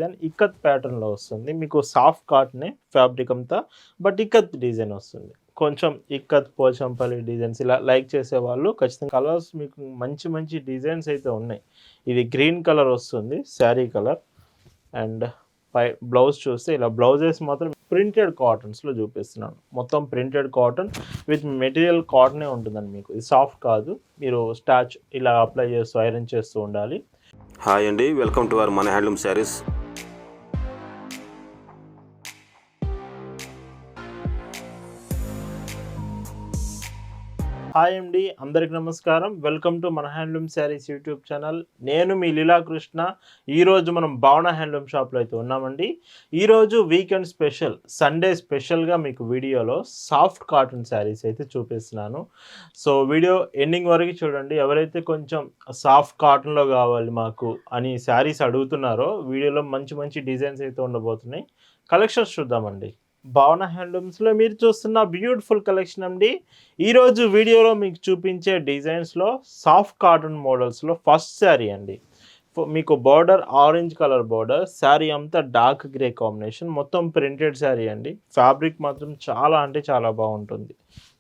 Design ikat ప్యాటర్న్లో వస్తుంది. మీకు సాఫ్ట్ కాటనే ఫ్యాబ్రిక్ అంతా, బట్ ఇక్కత్ డిజైన్ వస్తుంది. కొంచెం ఇక్కత్ పోచంపల్లి డిజైన్స్ ఇలా లైక్ చేసేవాళ్ళు ఖచ్చితంగా. కలర్స్ మీకు మంచి మంచి డిజైన్స్ అయితే ఉన్నాయి. ఇది గ్రీన్ కలర్ వస్తుంది శారీ కలర్. అండ్ పై బ్లౌజ్ చూస్తే ఇలా బ్లౌజెస్ మాత్రం ప్రింటెడ్ కాటన్స్లో చూపిస్తున్నాను. మొత్తం ప్రింటెడ్ కాటన్ విత్ మెటీరియల్ కాటనే ఉంటుందండి. మీకు ఇది సాఫ్ట్ కాదు. మీరు స్టాచ్ ఇలా అప్లై చేస్తూ ఐరన్ చేస్తూ ఉండాలి. హాయ్ అండి, వెల్కమ్ టు అవర్ మన హ్యాండ్లూమ్ శారీస్. హాయ్ అండి, అందరికి నమస్కారం. వెల్కమ్ టు మన హ్యాండ్లూమ్ శారీస్ యూట్యూబ్ ఛానల్. నేను మీ లీలాకృష్ణ. ఈరోజు మనం భావన హ్యాండ్లూమ్ షాప్లో అయితే ఉన్నామండి. ఈరోజు వీకెండ్ స్పెషల్, సండే స్పెషల్గా మీకు వీడియోలో సాఫ్ట్ కాటన్ శారీస్ అయితే చూపిస్తున్నాను. సో వీడియో ఎండింగ్ వరకు చూడండి. ఎవరైతే కొంచెం సాఫ్ట్ కాటన్లో కావాలి మాకు అని శారీస్ అడుగుతున్నారో వీడియోలో మంచి మంచి డిజైన్స్ అయితే ఉండబోతున్నాయి. కలెక్షన్స్ చూద్దామండి. భావన హ్యాండ్లూమ్స్లో మీరు చూస్తున్న బ్యూటిఫుల్ కలెక్షన్ అండి. ఈరోజు వీడియోలో మీకు చూపించే డిజైన్స్లో సాఫ్ట్ కాటన్ మోడల్స్లో ఫస్ట్ శారీ అండి. మీకు border orange colour border, sari అంతా డార్క్ గ్రే కాంబినేషన్, మొత్తం ప్రింటెడ్ శారీ అండి. ఫ్యాబ్రిక్ మాత్రం చాలా అంటే చాలా బాగుంటుంది.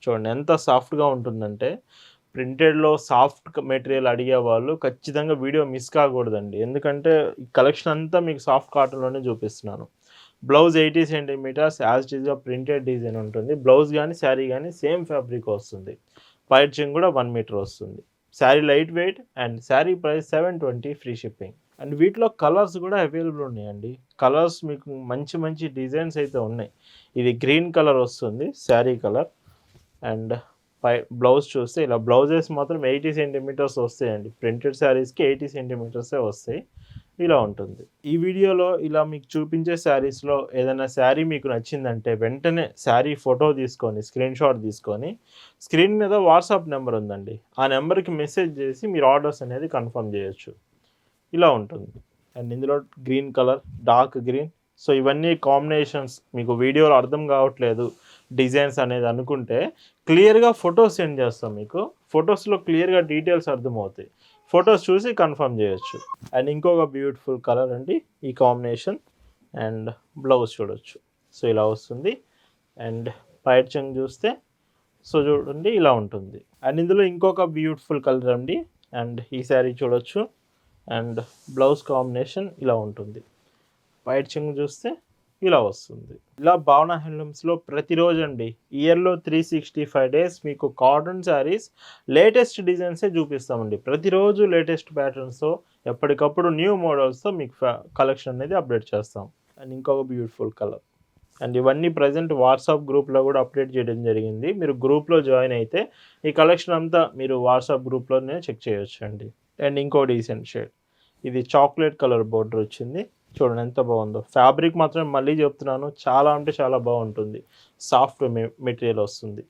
చూడండి ఎంత సాఫ్ట్గా ఉంటుందంటే, ప్రింటెడ్లో సాఫ్ట్ మెటీరియల్ అడిగే వాళ్ళు ఖచ్చితంగా వీడియో మిస్ కాకూడదండి. ఎందుకంటే ఈ కలెక్షన్ అంతా మీకు సాఫ్ట్ కాటన్లోనే చూపిస్తున్నాను. బ్లౌజ్ 80 సెంటీమీటర్స్ యాజ్ ఇట్ ఈస్గా ప్రింటెడ్ డిజైన్ ఉంటుంది. బ్లౌజ్ కానీ శారీ కానీ సేమ్ ఫ్యాబ్రిక్ వస్తుంది. పైట్ చెంగ్ కూడా 1 మీటర్ వస్తుంది. Sari light weight and sari price 720 free shipping. And వీటిలో కలర్స్ కూడా అవైలబుల్ ఉన్నాయండి. కలర్స్ మీకు మంచి మంచి డిజైన్స్ అయితే ఉన్నాయి. ఇది గ్రీన్ కలర్ వస్తుంది శారీ కలర్. అండ్ బ్లౌజ్ చూస్తే ఇలా బ్లౌజెస్ మాత్రం 80 సెంటీమీటర్స్ వస్తాయండి. ప్రింటెడ్ శారీస్కి 80 సెంటీమీటర్సే వస్తాయి. ఇలా ఉంటుంది. ఈ వీడియోలో ఇలా మీకు చూపించే శారీస్లో ఏదైనా శారీ మీకు నచ్చిందంటే వెంటనే శారీ ఫోటో తీసుకొని స్క్రీన్ షాట్ తీసుకొని స్క్రీన్ మీద వాట్సాప్ నెంబర్ ఉందండి, ఆ నెంబర్కి మెసేజ్ చేసి మీరు ఆర్డర్స్ అనేది కన్ఫర్మ్ చేయొచ్చు. ఇలా ఉంటుంది. అండ్ ఇందులో green colour, dark green. So ఇవన్నీ కాంబినేషన్స్ మీకు వీడియోలో అర్థం కావట్లేదు డిజైన్స్ అనేది అనుకుంటే క్లియర్గా ఫొటోస్ సెండ్ చేస్తాం. మీకు ఫొటోస్లో క్లియర్గా డీటెయిల్స్ అర్థమవుతాయి. ఫొటోస్ చూసి కన్ఫర్మ్ చేయొచ్చు. అండ్ ఇంకొక బ్యూటిఫుల్ కలర్ అండి ఈ కాంబినేషన్. అండ్ బ్లౌజ్ చూడొచ్చు. సో ఇలా వస్తుంది. అండ్ పైట్ చెంగ్ చూస్తే సో చూడండి ఇలా ఉంటుంది. అండ్ ఇందులో ఇంకొక బ్యూటిఫుల్ కలర్ అండి. అండ్ ఈ శారీ చూడొచ్చు. అండ్ బ్లౌజ్ కాంబినేషన్ ఇలా ఉంటుంది. పైట్ చెంగ్ చూస్తే ఇలా వస్తుంది. ఇలా భావన హ్యాండ్లూమ్స్లో ప్రతిరోజు అండి, ఇయర్లో 365 డేస్ మీకు కాటన్ శారీస్ లేటెస్ట్ డిజైన్సే చూపిస్తామండి. ప్రతిరోజు లేటెస్ట్ ప్యాటర్న్స్తో ఎప్పటికప్పుడు న్యూ మోడల్స్తో మీకు కలెక్షన్ అనేది అప్డేట్ చేస్తాం. అండ్ ఇంకొక బ్యూటిఫుల్ కలర్. అండ్ ఇవన్నీ ప్రజెంట్ వాట్సాప్ గ్రూప్లో కూడా అప్డేట్ చేయడం జరిగింది. మీరు గ్రూప్లో జాయిన్ అయితే ఈ కలెక్షన్ అంతా మీరు వాట్సాప్ గ్రూప్లోనే చెక్ చేయొచ్చు అండి. అండ్ ఇంకో డీసెంట్ షేడ్, ఇది చాక్లెట్ కలర్ బోర్డర్ వచ్చింది. చూడండి ఎంత బాగుందో. ఫ్యాబ్రిక్ మాత్రం మళ్ళీ చెప్తున్నాను, చాలా అంటే చాలా బాగుంటుంది. సాఫ్ట్ మెటీరియల్ వస్తుంది.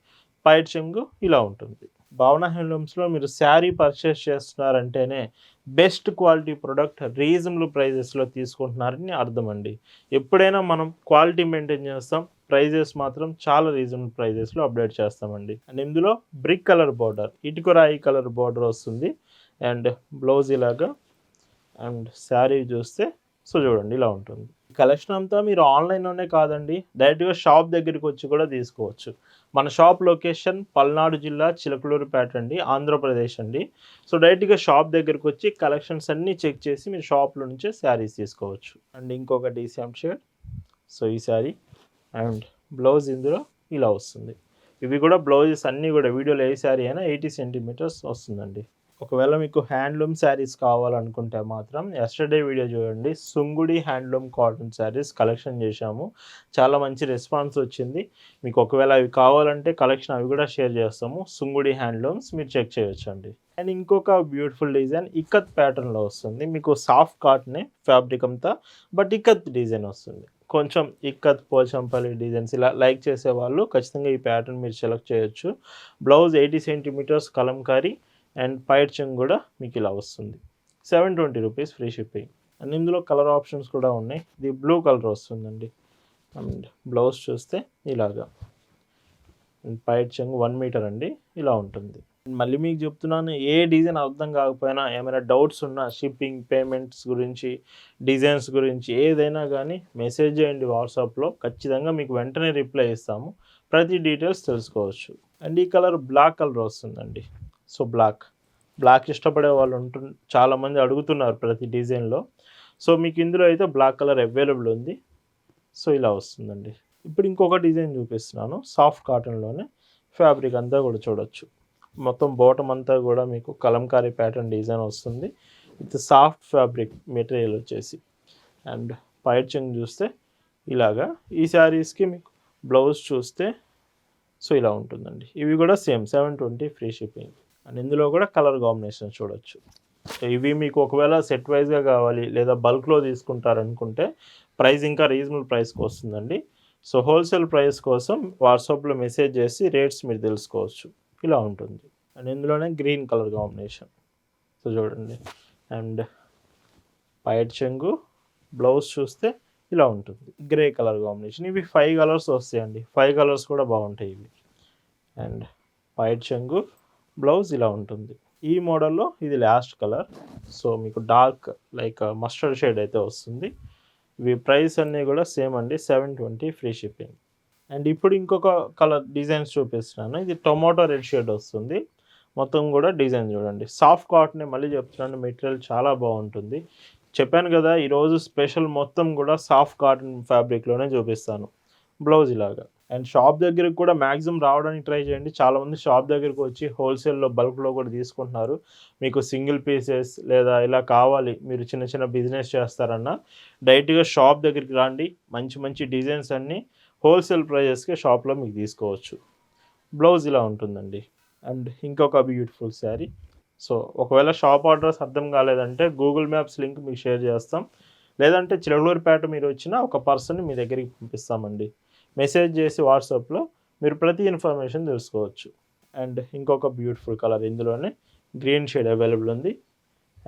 పైట్ చెంగు ఇలా ఉంటుంది. భావన హ్యాండ్లూమ్స్లో మీరు శారీ పర్చేస్ చేస్తున్నారంటేనే బెస్ట్ క్వాలిటీ ప్రోడక్ట్ రీజనబుల్ ప్రైజెస్లో తీసుకుంటున్నారని అర్థం అండి. ఎప్పుడైనా మనం క్వాలిటీ మెయింటైన్ చేస్తాం, ప్రైజెస్ మాత్రం చాలా రీజనబుల్ ప్రైజెస్లో అప్డేట్ చేస్తామండి. అండ్ ఇందులో బ్రిక్ కలర్ బార్డర్, ఇటుకరాయి కలర్ బార్డర్ వస్తుంది. అండ్ బ్లౌజ్ ఇలాగా. అండ్ శారీ చూస్తే సో చూడండి ఇలా ఉంటుంది. కలెక్షన్ అంతా మీరు ఆన్లైన్లోనే కాదండి, డైరెక్ట్గా షాప్ దగ్గరికి వచ్చి కూడా తీసుకోవచ్చు. మన షాప్ లొకేషన్ పల్నాడు జిల్లా చిలకలూరుపేట అండి, ఆంధ్రప్రదేశ్ అండి. సో డైరెక్ట్గా షాప్ దగ్గరికి వచ్చి కలెక్షన్స్ అన్నీ చెక్ చేసి మీరు షాప్లో నుంచే శారీస్ తీసుకోవచ్చు. అండ్ ఇంకొక డీసెంట్ షేడ్. సో ఈ శారీ అండ్ బ్లౌజ్ ఇందులో ఇలా వస్తుంది. ఇవి కూడా బ్లౌజెస్ అన్నీ కూడా వీడియోలో ఏ శారీ అయినా 80 సెంటీమీటర్స్ వస్తుందండి. ఒకవేళ మీకు హ్యాండ్లూమ్ శారీస్ కావాలనుకుంటే మాత్రం ఎస్టర్డే వీడియో చూడండి, Sungudi handloom cotton saris collection చేశాము. చాలా మంచి రెస్పాన్స్ వచ్చింది. మీకు ఒకవేళ అవి కావాలంటే కలెక్షన్ అవి కూడా షేర్ చేస్తాము. సుంగుడి హ్యాండ్లూమ్స్ మీరు చెక్ చేయొచ్చు అండి. అండ్ ఇంకొక బ్యూటిఫుల్ డిజైన్ ఇక్కత్ ప్యాటర్న్లో వస్తుంది. మీకు సాఫ్ట్ కాటనే ఫ్యాబ్రిక్ అంతా, బట్ ఇక్కత్ డిజైన్ వస్తుంది. కొంచెం ఇక్కత్ పోచంపల్లి డిజైన్స్ ఇలా లైక్ చేసేవాళ్ళు ఖచ్చితంగా ఈ ప్యాటర్న్ మీరు సెలెక్ట్ చేయొచ్చు. Blouse 80 centimetres Kalamkari. అండ్ పైట్ చెంగ్ కూడా మీకు ఇలా వస్తుంది. 720 రూపీస్ ఫ్రీ షిప్పింగ్. అండ్ ఇందులో కలర్ ఆప్షన్స్ కూడా ఉన్నాయి. ఇది బ్లూ కలర్ వస్తుందండి. అండ్ బ్లౌజ్ చూస్తే ఇలాగా. అండ్ పైట్ చెంగ్ 1 మీటర్ అండి ఇలా ఉంటుంది. మళ్ళీ మీకు చెప్తున్నాను, ఏ డిజైన్ అర్థం కాకపోయినా, ఏమైనా డౌట్స్ ఉన్నా షిప్పింగ్, పేమెంట్స్ గురించి, డిజైన్స్ గురించి ఏదైనా కానీ మెసేజ్ చేయండి వాట్సాప్లో. ఖచ్చితంగా మీకు వెంటనే రిప్లై ఇస్తాము. ప్రతి డీటెయిల్స్ తెలుసుకోవచ్చు. అండ్ ఈ కలర్ బ్లాక్ కలర్ వస్తుందండి. సో బ్లాక్ ఇష్టపడే వాళ్ళు చాలామంది అడుగుతున్నారు ప్రతి డిజైన్లో. సో మీకు ఇందులో అయితే బ్లాక్ కలర్ అవైలబుల్ ఉంది. సో ఇలా వస్తుందండి. ఇప్పుడు ఇంకొక డిజైన్ చూపిస్తున్నాను. సాఫ్ట్ కాటన్లోనే ఫ్యాబ్రిక్ అంతా కూడా చూడొచ్చు. మొత్తం బాటమ్ అంతా కూడా మీకు కలంకారీ ప్యాటర్న్ డిజైన్ వస్తుంది. విత్ సాఫ్ట్ ఫ్యాబ్రిక్ మెటీరియల్ వచ్చేసి. అండ్ పైట్ చెంగు చూస్తే ఇలాగా. ఈ శారీస్కి మీకు బ్లౌజ్ చూస్తే సో ఇలా ఉంటుందండి. ఇవి కూడా సేమ్ 720 ఫ్రీ షిప్పింగ్. అండ్ ఇందులో కూడా కలర్ కాంబినేషన్ చూడొచ్చు. సో ఇవి మీకు ఒకవేళ సెట్ వైజ్గా కావాలి లేదా బల్క్లో తీసుకుంటారనుకుంటే ప్రైస్ ఇంకా రీజనబుల్ ప్రైస్కి వస్తుందండి. సో హోల్సేల్ ప్రైస్ కోసం వాట్సాప్లో మెసేజ్ చేసి రేట్స్ మీరు తెలుసుకోవచ్చు. ఇలా ఉంటుంది. అండ్ ఇందులోనే గ్రీన్ కలర్ కాంబినేషన్. సో చూడండి. అండ్ పైట్ చెంగు బ్లౌజ్ చూస్తే ఇలా ఉంటుంది. Grey colour combination. ఇవి 5 కలర్స్ వస్తాయండి. 5 కలర్స్ కూడా బాగుంటాయి ఇవి. అండ్ పైట్ చెంగు బ్లౌజ్ ఇలా ఉంటుంది. ఈ మోడల్లో ఇది లాస్ట్ కలర్. సో మీకు డార్క్ లైక్ మస్టర్డ్ షేడ్ అయితే వస్తుంది. ఇవి ప్రైస్ అన్నీ కూడా సేమ్ అండి. 720 ఫ్రీ షిప్పింగ్. అండ్ ఇప్పుడు ఇంకొక కలర్ డిజైన్స్ చూపిస్తున్నాను. ఇది టొమాటో రెడ్ షేడ్ వస్తుంది. మొత్తం కూడా డిజైన్ చూడండి. సాఫ్ట్ కాటన్ మళ్ళీ చెప్తున్నాను, మెటీరియల్ చాలా బాగుంటుంది. చెప్పాను కదా ఈరోజు స్పెషల్ మొత్తం కూడా సాఫ్ట్ కాటన్ ఫ్యాబ్రిక్లోనే చూపిస్తాను. బ్లౌజ్ ఇలాగా. అండ్ షాప్ దగ్గరికి కూడా మ్యాక్సిమం రావడానికి ట్రై చేయండి. చాలామంది షాప్ దగ్గరికి వచ్చి హోల్సేల్లో బల్క్లో కూడా తీసుకుంటున్నారు. మీకు సింగిల్ పీసెస్ లేదా ఇలా కావాలి, మీరు చిన్న చిన్న బిజినెస్ చేస్తారన్నా డైరెక్ట్గా షాప్ దగ్గరికి రండి. మంచి మంచి డిజైన్స్ అన్నీ హోల్సేల్ ప్రైజెస్కి షాప్లో మీకు తీసుకోవచ్చు. బ్లౌజ్ ఇలా ఉంటుందండి. అండ్ ఇంకొక బ్యూటిఫుల్ శారీ. సో ఒకవేళ షాప్ అడ్రస్ అర్థం కాలేదంటే గూగుల్ మ్యాప్స్ లింక్ మీకు షేర్ చేస్తాం. లేదంటే చిలకలూరిపేట మీరు వచ్చినా ఒక పర్సన్ని మీ దగ్గరికి పంపిస్తామండి. మెసేజ్ చేసి వాట్సాప్లో మీరు ప్రతి ఇన్ఫర్మేషన్ తెలుసుకోవచ్చు. అండ్ ఇంకొక బ్యూటిఫుల్ కలర్ ఇందులోనే గ్రీన్ షేడ్ అవైలబుల్ ఉంది.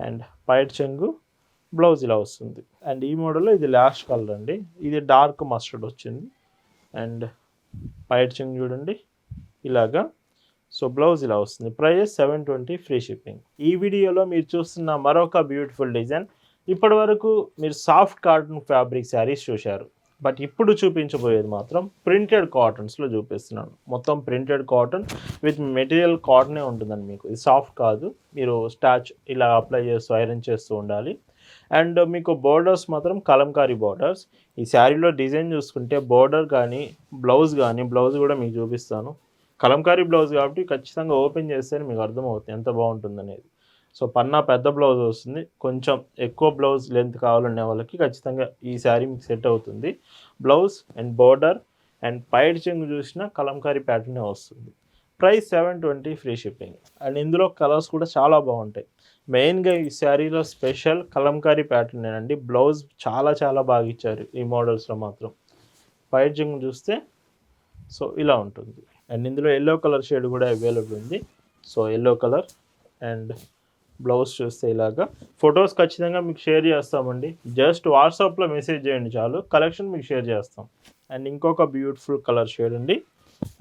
అండ్ పైట్ చెంగు బ్లౌజ్ ఇలా వస్తుంది. అండ్ ఈ మోడల్లో ఇది లాస్ట్ కలర్ అండి. ఇది డార్క్ మస్టర్డ్ వచ్చింది. అండ్ పైట్ చెంగు చూడండి ఇలాగా. సో బ్లౌజ్ ఇలా వస్తుంది. Price 720 free shipping. ఈ వీడియోలో మీరు చూస్తున్న మరొక బ్యూటిఫుల్ డిజైన్. ఇప్పటి వరకు మీరు సాఫ్ట్ కాటన్ ఫ్యాబ్రిక్ శారీస్ చూశారు. బట్ ఇప్పుడు చూపించబోయేది మాత్రం ప్రింటెడ్ కాటన్స్లో చూపిస్తున్నాను. మొత్తం ప్రింటెడ్ కాటన్ విత్ మెటీరియల్ కాటనే ఉంటుందండి. మీకు ఇది సాఫ్ట్ కాదు. మీరు స్టాచ్ ఇలా అప్లై చేస్తూ ఐరన్ చేస్తూ ఉండాలి. అండ్ మీకు బోర్డర్స్ మాత్రం కలంకారీ బోర్డర్స్. ఈ శారీలో డిజైన్ చూసుకుంటే బోర్డర్ కానీ బ్లౌజ్ కూడా మీకు చూపిస్తాను. కలంకారీ బ్లౌజ్ కాబట్టి ఖచ్చితంగా ఓపెన్ చేస్తేనే మీకు అర్థమవుతుంది ఎంత బాగుంటుందనేది. సో పన్నా పెద్ద బ్లౌజ్ వస్తుంది. కొంచెం ఎక్కువ బ్లౌజ్ లెంత్ కావాలనే వాళ్ళకి ఖచ్చితంగా ఈ శారీ మీకు సెట్ అవుతుంది. బ్లౌజ్ అండ్ బోర్డర్ అండ్ పైడ్ చెంగు చూసిన కలంకారీ ప్యాటర్నే వస్తుంది. Price 720 free shipping. అండ్ ఇందులో కలర్స్ కూడా చాలా బాగుంటాయి. మెయిన్గా ఈ శారీలో స్పెషల్ కలంకారీ ప్యాటర్నేనండి. బ్లౌజ్ చాలా చాలా బాగా ఇచ్చారు ఈ మోడల్స్లో మాత్రం. పైడ్ చెంగు చూస్తే సో ఇలా ఉంటుంది. అండ్ ఇందులో ఎల్లో కలర్ షేడ్ కూడా అవైలబుల్ ఉంది. So yellow colour. And blouse చూస్తే ఇలాగా. ఫొటోస్ ఖచ్చితంగా మీకు షేర్ చేస్తామండి. జస్ట్ వాట్సాప్లో మెసేజ్ చేయండి చాలు, కలెక్షన్ మీకు షేర్ చేస్తాం. అండ్ ఇంకొక బ్యూటిఫుల్ కలర్ షేడ్ అండి.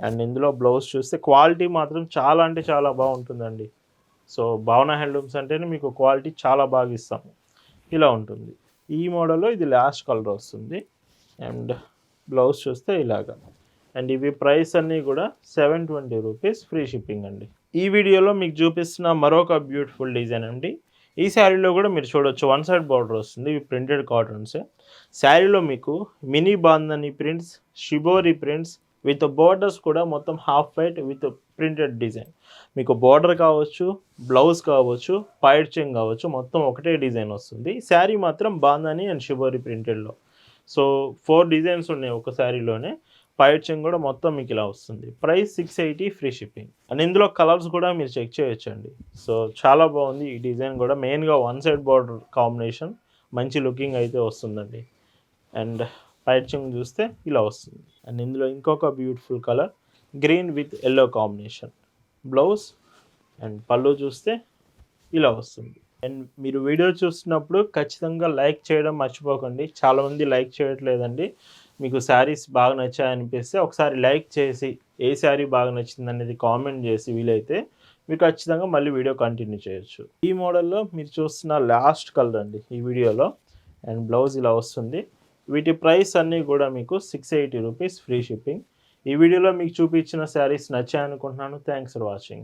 అండ్ ఇందులో బ్లౌజ్ చూస్తే క్వాలిటీ మాత్రం చాలా అంటే చాలా బాగుంటుందండి. సో భావన హ్యాండ్లూమ్స్ అంటేనే మీకు క్వాలిటీ చాలా బాగా ఇస్తాము. ఇలా ఉంటుంది. ఈ మోడల్లో ఇది లాస్ట్ కలర్ వస్తుంది. అండ్ బ్లౌజ్ చూస్తే ఇలాగా. అండ్ ఇవి ప్రైస్ అన్నీ కూడా 720 రూపీస్ ఫ్రీ షిప్పింగ్ అండి. ఈ వీడియోలో మీకు చూపిస్తున్న మరొక బ్యూటిఫుల్ డిజైన్ అండి. ఈ శారీలో కూడా మీరు చూడొచ్చు, వన్ సైడ్ బార్డర్ వస్తుంది. ఇవి ప్రింటెడ్ కాటన్సే. శారీలో మీకు mini bandhani prints, shibori prints with borders కూడా మొత్తం half white with printed design. మీకు బోర్డర్ కావచ్చు, బ్లౌజ్ కావచ్చు, పైడ్ చెంగ్ కావచ్చు, మొత్తం ఒకటే డిజైన్ వస్తుంది. శారీ మాత్రం బాందని అండ్ షిబోరి ప్రింటెడ్లో. సో 4 డిజైన్స్ ఉన్నాయి ఒక శారీలోనే. పైడ్ చెంగ్ కూడా మొత్తం మీకు ఇలా వస్తుంది. Price 680 free shipping. అండ్ ఇందులో కలర్స్ కూడా మీరు చెక్ చేయొచ్చండి. సో చాలా బాగుంది ఈ డిజైన్ కూడా. మెయిన్గా వన్ సైడ్ బార్డర్ కాంబినేషన్ మంచి లుకింగ్ అయితే వస్తుందండి. అండ్ పైడ్ చెంగ్ చూస్తే ఇలా వస్తుంది. అండ్ ఇందులో ఇంకొక beautiful colour green with yellow combination. Blouse and పళ్ళు చూస్తే ఇలా వస్తుంది. అండ్ మీరు వీడియో చూస్తున్నప్పుడు ఖచ్చితంగా లైక్ చేయడం మర్చిపోకండి. చాలామంది లైక్ చేయట్లేదండి. మీకు శారీస్ బాగా నచ్చాయనిపిస్తే ఒకసారి లైక్ చేసి ఏ శారీ బాగా నచ్చింది అనేది కామెంట్ చేసి వీలైతే మీకు ఖచ్చితంగా మళ్ళీ వీడియో కంటిన్యూ చేయొచ్చు. ఈ మోడల్లో మీరు చూస్తున్న లాస్ట్ కలర్ అండి ఈ వీడియోలో. అండ్ బ్లౌజ్ ఇలా వస్తుంది. వీటి ప్రైస్ అన్నీ కూడా మీకు 680 రూపీస్ ఫ్రీ షిప్పింగ్. ఈ వీడియోలో మీకు చూపించిన శారీస్ నచ్చాయనుకుంటున్నాను. Thanks for watching.